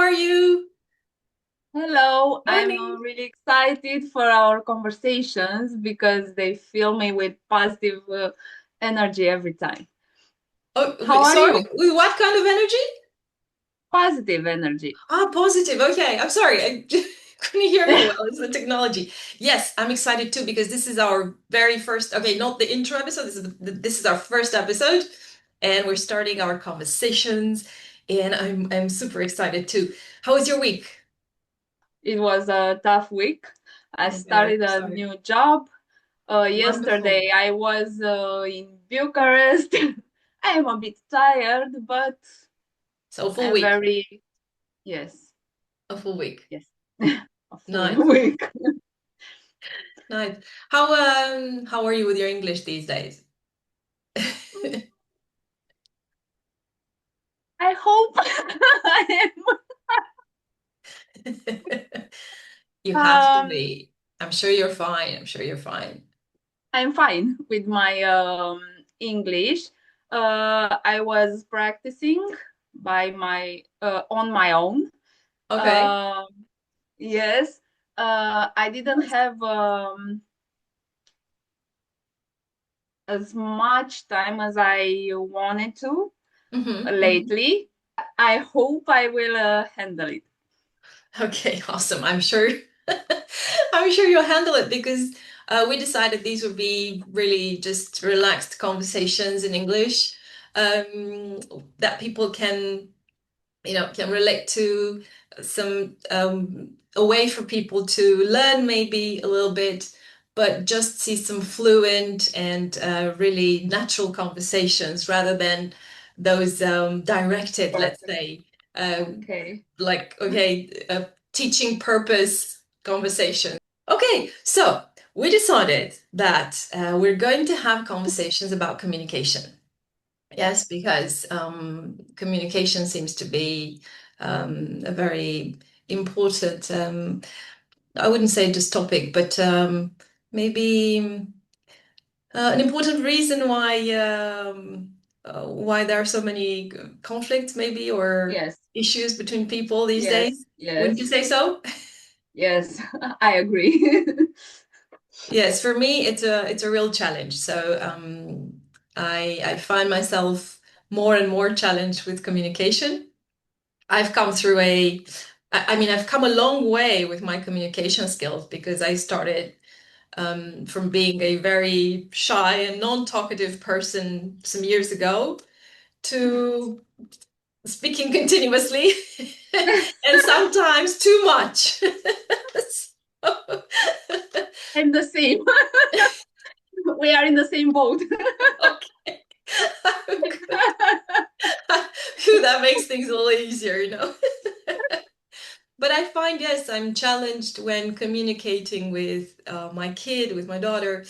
are you? Hello, I'm Morning. really excited for our conversations because they fill me with positive energy every time. Oh, How are sorry. you? With what kind of energy? Positive energy. Ah, positive. Okay. I'm sorry. I couldn't hear you well. It's the technology. Yes, I'm excited too because this is our very first, okay, not the intro episode. This is our first episode and we're starting our conversations and I'm super excited too. How was your week? It was a tough week. I Okay, started a sorry. new job. Wonderful. Yesterday I was in Bucharest. I am a bit tired, but So full I'm week. very, yes, A full week. yes, a full Nice. week. Nice. How are you with your English these days? I hope I You have to am. be. I'm sure you're fine. I'm sure you're fine. I'm fine with my English. I was practicing by my on my own. Okay. Um, yes, I didn't Nice. have as much time as I wanted to Hmm. lately. I hope I will handle it. Okay, awesome. I'm sure I'm sure you'll handle it because we decided these would be really just relaxed conversations in English that people can can relate to some a way for people to learn maybe a little bit, but just see some fluent and really natural conversations rather than those directed, let's Perfect. say, uh, Okay. like, okay, teaching purpose conversation. Okay, so we decided that we're going to have conversations about communication. Yes. Yes, because communication seems to be a very important, I wouldn't say just topic, but maybe an important reason why there are so many conflicts, maybe, or Yes. issues between people these Yes. days. Wouldn't you Yes. say so? Yes. I agree. Yes, for me, it's a real challenge. So I find myself more and more challenged with communication. I've come through I mean, I've come a long way with my communication skills because I started from being a very shy and non-talkative person some years ago to speaking continuously and sometimes too much. So, I'm the same. We are in the same boat. okay. Good. Phew, that makes things a little easier. But I find, yes, I'm challenged when communicating with my kid, with my daughter,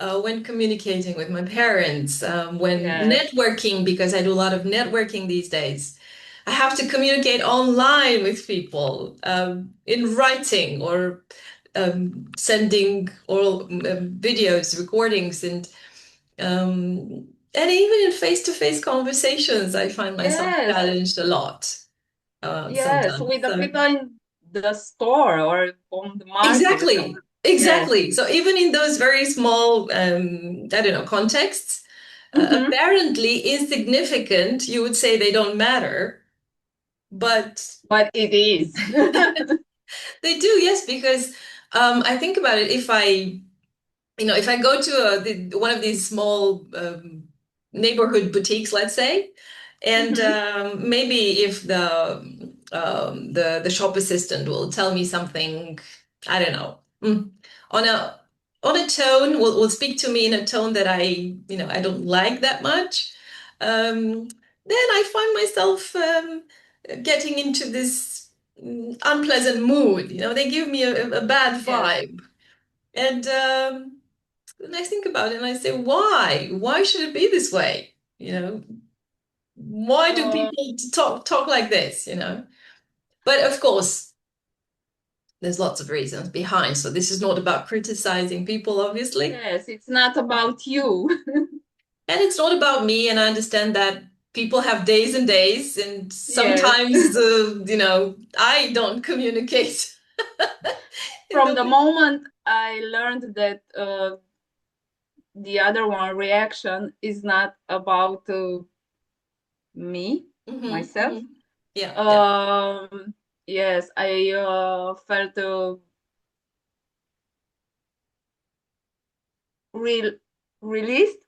when communicating with my parents, when Yes, networking, because I do a lot of networking these days. I have to communicate online with people in writing or sending oral videos, recordings, and even in face-to-face conversations, I find myself yes, challenged a lot yes. sometimes. With the So. people in the store or on the market. Exactly, Yes. exactly. So even in those very small, I don't know, contexts, Hmm. apparently insignificant, you would say they don't matter, but But it is. they do, yes, because I think about it. If I go to one of these small neighborhood boutiques, let's say, and Hmm. maybe if the shop assistant will tell me something, I don't know, on a tone, will speak to me in a tone that I don't like that much, then I find myself getting into this unpleasant mood. They give me a bad Yes. vibe. And I think about it and I say, why? Why should it be this way? Why do Uh, people talk like this? But of course, there's lots of reasons behind. So this is not about criticizing people, obviously. yes, it's not about you. And it's not about me, and I understand that. people have days and days, and Yes. sometimes, I don't communicate in From the the way. moment I learned that the other one reaction is not about me, myself. Yeah, yeah. Um, yes, I felt re released,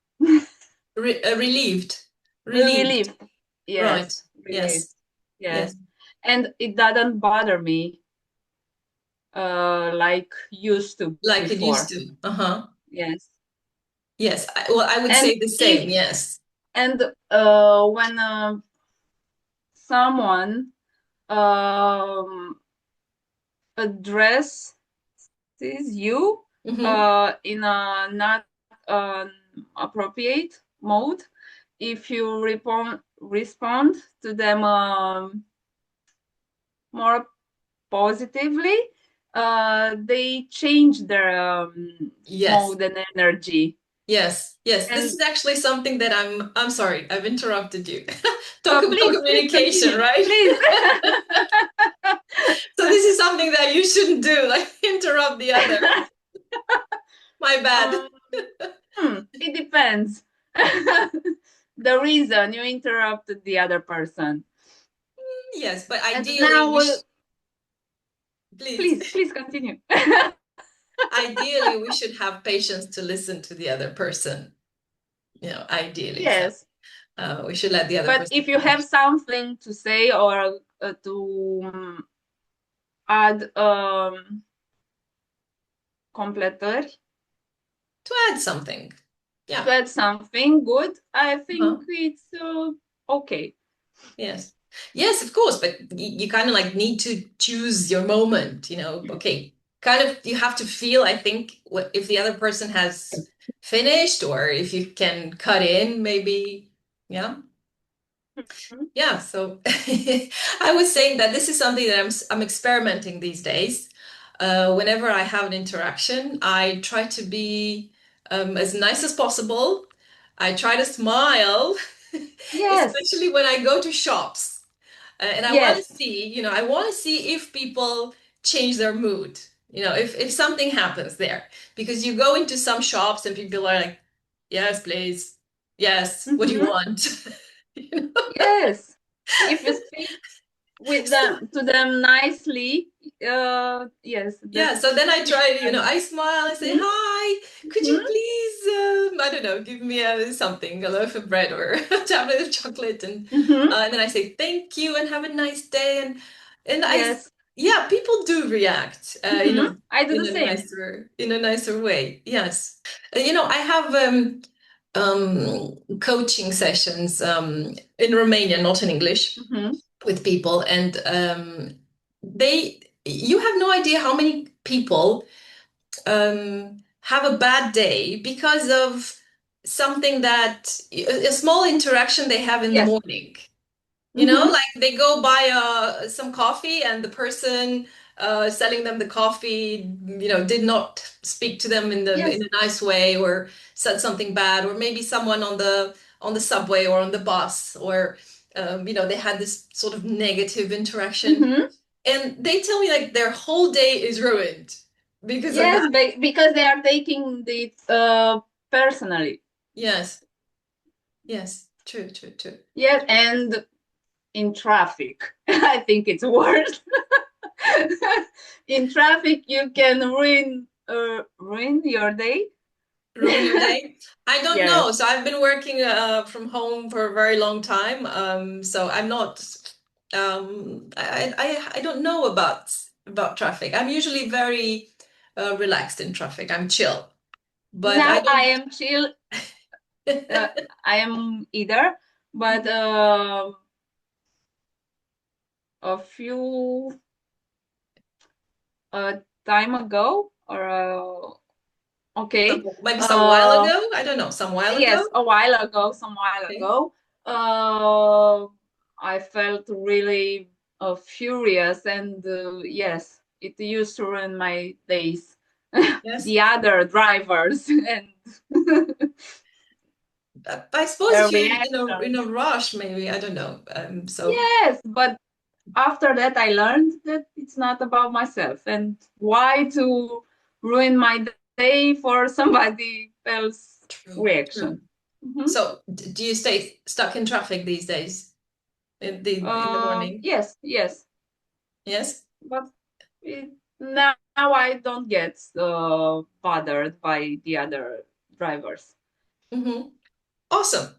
Relieved. Relieved. relieved. Right. Yes, relieved. Yes. Yes, Yes. and it doesn't bother me like used to Like it used before. to. Uh-huh. Yes, Yes. Well, I would and say the same. if Yes. and when someone um addresses you Mm-hmm. in a not appropriate mode, if you respond to them more positively, they change their Yes. mode and energy. Yes. Yes. This And is actually something that I'm sorry, I've interrupted you. Talk about please communication, continue, right? please. So this is something that you shouldn't do, like interrupt the other. My bad. um, it depends. The reason you interrupted the other person. Yes, but And ideally now, we sh please. please continue. Ideally we should have patience to listen to the other person. Ideally. So Yes, we should let the other but person if you have finish. something to say or to add completări, To add something. to Yeah. add something good, I think Uh-huh. it's okay. Yes. Yes, of course, but you kind of like need to choose your moment, okay. Kind of you have to feel, I think, if the other person has finished or if you can cut in, maybe. Yeah. Yeah, so I was saying that this is something that I'm experimenting these days. Whenever I have an interaction, I try to be as nice as possible. I try to smile, Yes, especially when I go to shops. And I want to yes. see, I want to see if people change their mood. If something happens there, because you go into some shops and people are like, "Yes, please. Yes, what do you Mm-hmm. want?" You know? Yes. If you speak with So, them to them nicely, yes, yeah, so then I try, and I smile, I say, mhm, "Hi, could you mhm, please, I don't know, give me something, a loaf of bread or a tablet of chocolate?" mhm, And then I say, "Thank you and have a nice day." And yes, yeah, people do react, mhm, I do the same. in a nicer way. Yes. I have coaching sessions in Romanian, not in English, Mhm. with people, and you have no idea how many people have a bad day because of something that a small interaction they have in the Yes. morning. Mhm. Like they go buy some coffee and the person selling them the coffee, did not speak to them in Yes. a nice way or said something bad, or maybe someone on the subway or on the bus, or they had this sort of negative interaction, Mhm. and they tell me like their whole day is ruined because of that. Yes, because they are taking it personally. Yes, yes, true, true, true. Yes, and in traffic, I think it's worse. In traffic, you can ruin your day. Ruin your day? I don't know. Yes. So I've been working from home for a very long time. So I'm not. I don't know about traffic. I'm usually very relaxed in traffic. I'm chill, but I Now I don't. am chill. Uh, I am either, but a few time ago, or okay, Maybe some while uh, ago. I don't know. Some while yes, ago. a while ago, some while Okay. ago, uh, I felt really furious, and yes, it used to ruin my days. Yes. The other drivers and I suppose their if you're in a reactions. rush, maybe I don't know. So Yes, but after that, I learned that it's not about myself and why to ruin my day for somebody else true, true. reaction. Mhm. So do you stay stuck in traffic these days in the morning? Yes, yes, Yes. but now I don't get bothered by the other drivers, Mm-hmm. Awesome.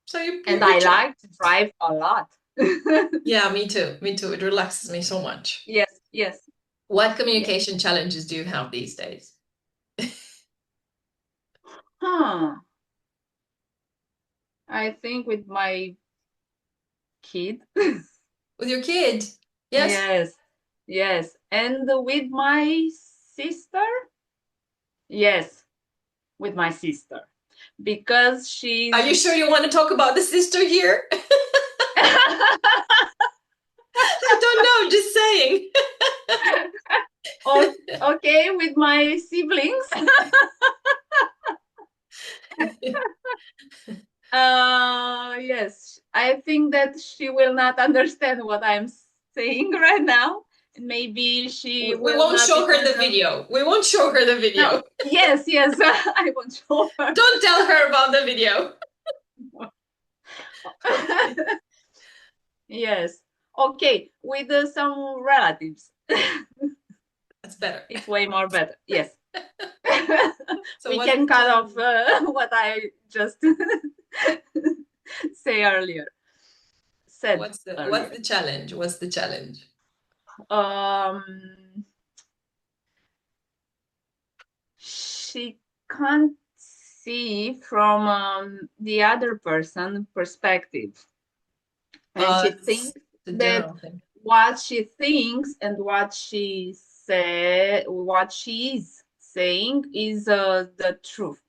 So and you're I chill. like to drive a lot. Yeah, me too. Me too. It relaxes me so much. Yes, yes, What yes. communication challenges do you have these days? Huh. I think with my kid. With your kid? Yes? Yes, yes. And with my sister? Yes, with my sister. Because Are you she's sure you want to talk about the sister here? I don't know, just saying. okay with my siblings. Yes, I think that she will not understand what I'm saying right now. And maybe she We will won't not show her even the video. We won't show her the no. video. Yes, yes, I won't show her. Don't tell her about the video. Yes. Okay, with some relatives. That's better. It's way more better. Yes. So We what's can the cut off challenge? what I just say earlier, said What's earlier. the challenge? What's the challenge? Um, she can't see from the other person perspective, and she It's thinks the that general thing. what she thinks and what she is saying is the truth.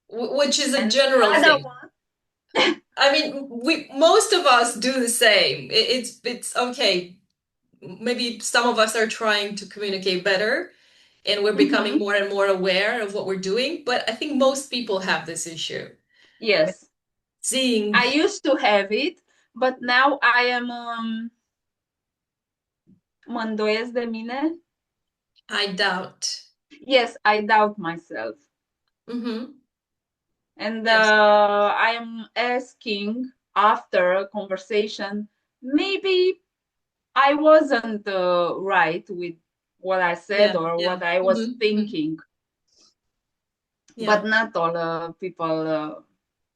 Which is a And the general other thing. one, I mean, we most of us do the same. It's okay. Maybe some of us are trying to communicate better and we're becoming mhm, more and more aware of what we're doing, but I think most people have this issue. yes, Seeing, I used to have it, but now I am mă îndoiesc de mine. I doubt. Yes, I doubt myself. Hmm. And Yes. I am asking after a conversation, maybe I wasn't right with what I said Yeah, or yeah. what I was Hmm. thinking, Yeah. but not all people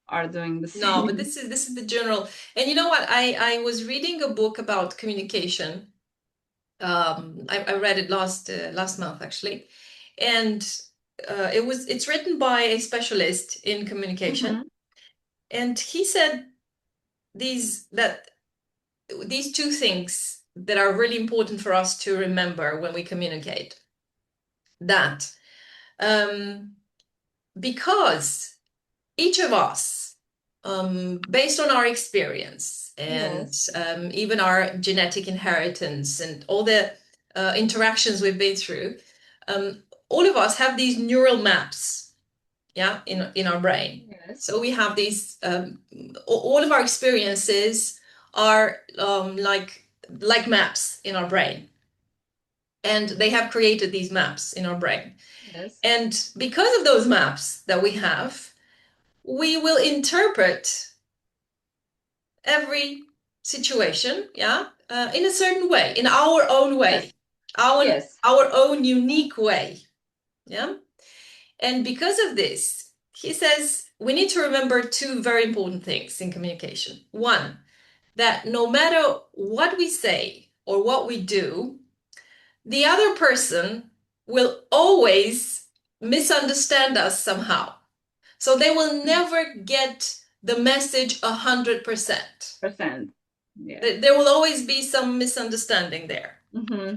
are doing the No, but same. this is the general. And you know what? I was reading a book about communication. I read it last month actually, and it's written by a specialist in communication, Mhm. and he said that these two things that are really important for us to remember when we communicate. That um, because each of us, based on our experience and Yes, even our genetic inheritance and all the interactions we've been through, um, all of us have these neural maps, yeah, in our brain. yes, So we have these, all of our experiences are like maps in our brain, and they have created these maps in our brain. yes, And because of those maps that we have, we will interpret every situation, yeah, in a certain way, in our own way, yes, our yes. our own unique way, yeah. And because of this, he says we need to remember two very important things in communication. One, that no matter what we say or what we do, the other person will always misunderstand us somehow. So they will never get the message 100%. Percent. Yes. There will always be some misunderstanding there. Mm-hmm.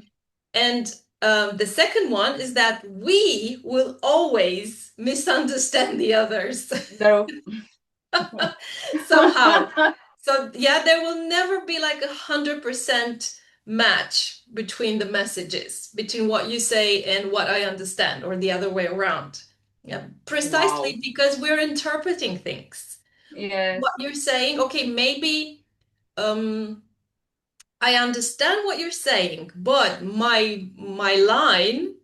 And the second one is that we will always misunderstand the others There. somehow. So yeah, there will never be like 100% match between the messages, between what you say and what I understand, or the other way around. Yeah, precisely Wow. because we're interpreting things. What Yes. you're saying, okay, maybe um I understand what you're saying, but my line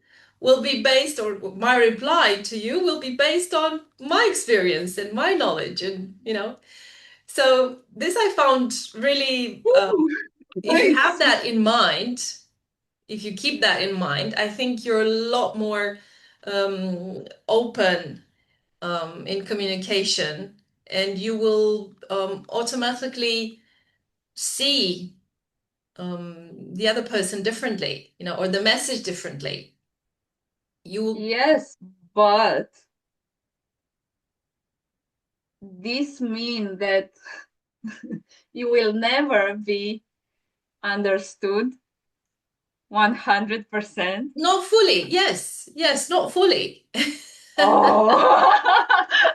will be based, or my reply to you will be based on my experience and my knowledge, and so this I found really, Ooh, if you have nice. that in mind, if you keep that in mind, I think you're a lot more open in communication, and you will automatically see the other person differently, or the message differently. You Yes, but this means that you will never be understood 100%. not fully, yes, yes, not fully. Oh,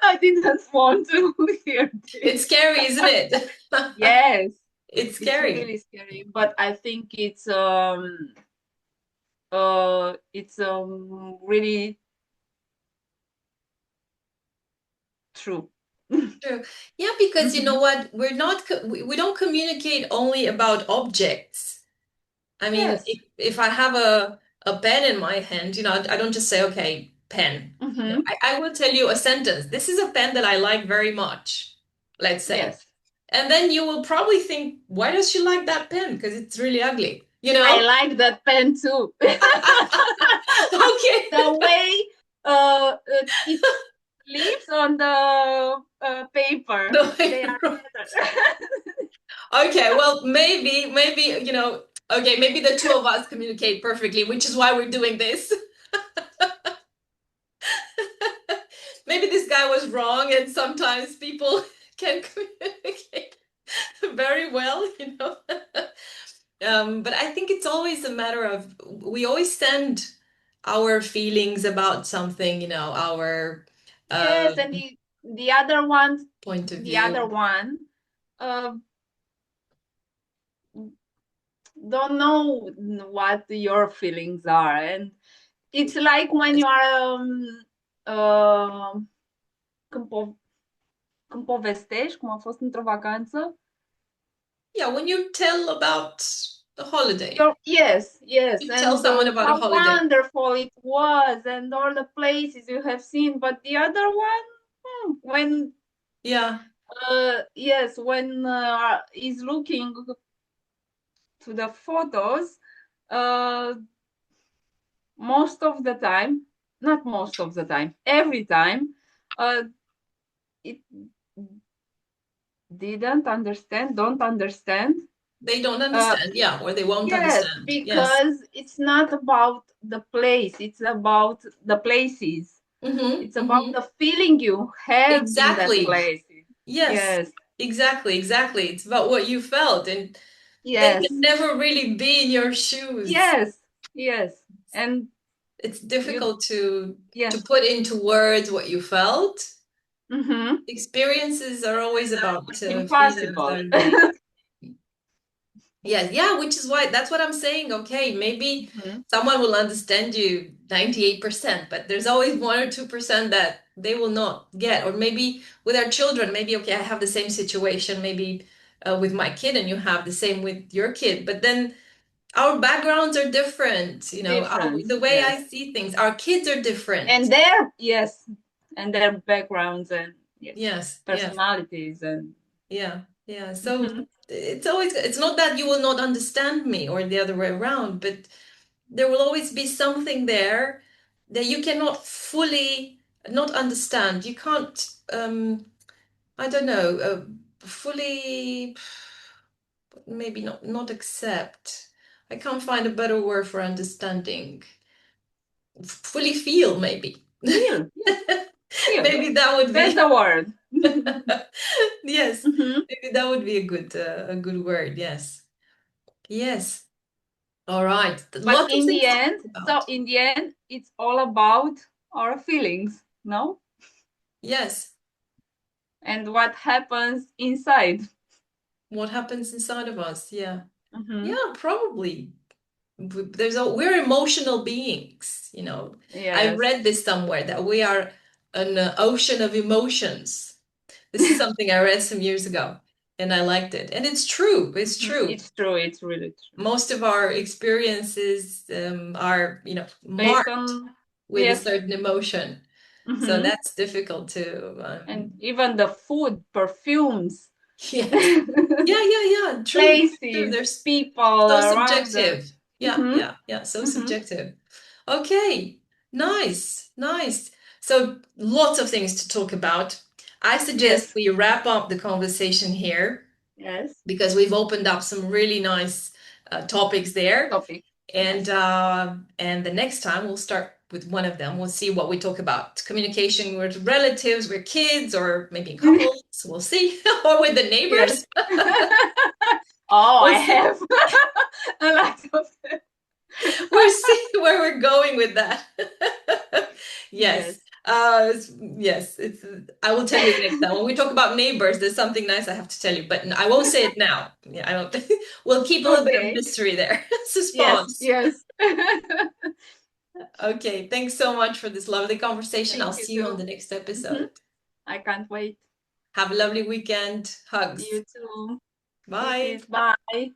I didn't want to hear It's this. scary, isn't it? Yes, It's it's scary. really scary, but I think it's really true. True. Yeah, because you know Mhm. what? We don't communicate only about objects. I mean, Yes. if I have a pen in my hand, I don't just say, okay, pen. Hmm. I will tell you a sentence. This is a pen that I like very much, let's say. Yes. And then you will probably think, why does she like that pen? Because it's really ugly, I like that pen too. Okay. The way it leaves on the paper, No, they are better. okay, well, maybe, okay, maybe the two of us communicate perfectly, which is why we're doing this. Maybe this guy was wrong, and sometimes people can communicate very well. But I think it's always a matter of we always send our feelings about something, our uh, Yes, and the other one, point of the other view. one, uh, don't know what your feelings are, and it's like when you are uh, când, când povestești cum a fost într-o vacanță. Yeah, when you tell about a holiday, Yes, yes, you tell and someone about a how holiday. wonderful it was, and all the places you have seen. But the other one, when Yeah, yes, when is looking to the photos, uh, most of the time, not most of the time, every time, uh, it don't understand. they don't Uh, understand. Yeah, or they won't yes, understand. Yes. because it's not about the place, it's about the places. Mm-hmm. It's about Mm-hmm. the feeling you have in that Exactly. place. Yes. Yes, Exactly. Exactly. It's about what you felt, and they can yes, never really be in your shoes. yes, yes. And It's you, difficult to yes. put into words what you felt. Mm-hmm. Experiences are always about feelings, Impossible. aren't they? Yes, yeah, which is why that's what I'm saying. Okay, maybe Mhm. someone will understand you 98%, but there's always 1 or 2% that they will not get. Or maybe with our children, maybe, okay, I have the same situation, maybe with my kid, and you have the same with your kid. But then our backgrounds are different, Difference, the way yes. I see things, our kids are different. And their, yes, and their backgrounds and yes, Yes, yes. personalities and Yeah, yeah. So mhm. it's not that you will not understand me or the other way around, but there will always be something there that you cannot fully not understand. You can't, I don't know, fully, maybe not accept. I can't find a better word for understanding. Fully feel, maybe. Feel, yes, feel. Maybe that would That's be, the word. yes, Mhm. maybe that would be a good word. Yes. Yes. All right. But Lots of in the things to end, talk about. so in the end, it's all about our feelings, no? Yes. And what happens inside. What happens inside of us? Yeah. Mhm. Yeah, probably. We're emotional beings. I Yes. read this somewhere that we are an ocean of emotions. This is something I read some years ago and I liked it. And it's true. It's true. It's true. It's really true. Most of our experiences are, Based marked on, with a yes. certain emotion. So Hmm. that's difficult to, And even the food, perfumes, yes. Yeah, yeah, yeah. True. True. places, There's people so around us. subjective. Yeah, Hmm. yeah, yeah. So Hmm. subjective. Okay. Nice. Nice. So lots of things to talk about. I suggest Yes. we wrap up the conversation here Yes. because we've opened up some really nice topics there. Topic. And Yes. the next time we'll start with one of them. We'll see what we talk about. Communication with relatives, with kids, or maybe couples. We'll see. Or with the Yes. neighbors. Oh, I We'll see. have a lot of them. We'll see where we're going with that. Yes. Yes. Yes, I will tell you the next time. When we talk about neighbors, there's something nice I have to tell you, but I won't say it now. Yeah, I don't we'll keep a little bit of Okay. mystery there. Yes. Suspense. Yes. Okay, thanks so much for this lovely conversation. I'll Thank you see you on too. the next Hmm. episode. I can't wait. Have a lovely weekend. Hugs. You too. Bye. Kisses. Bye.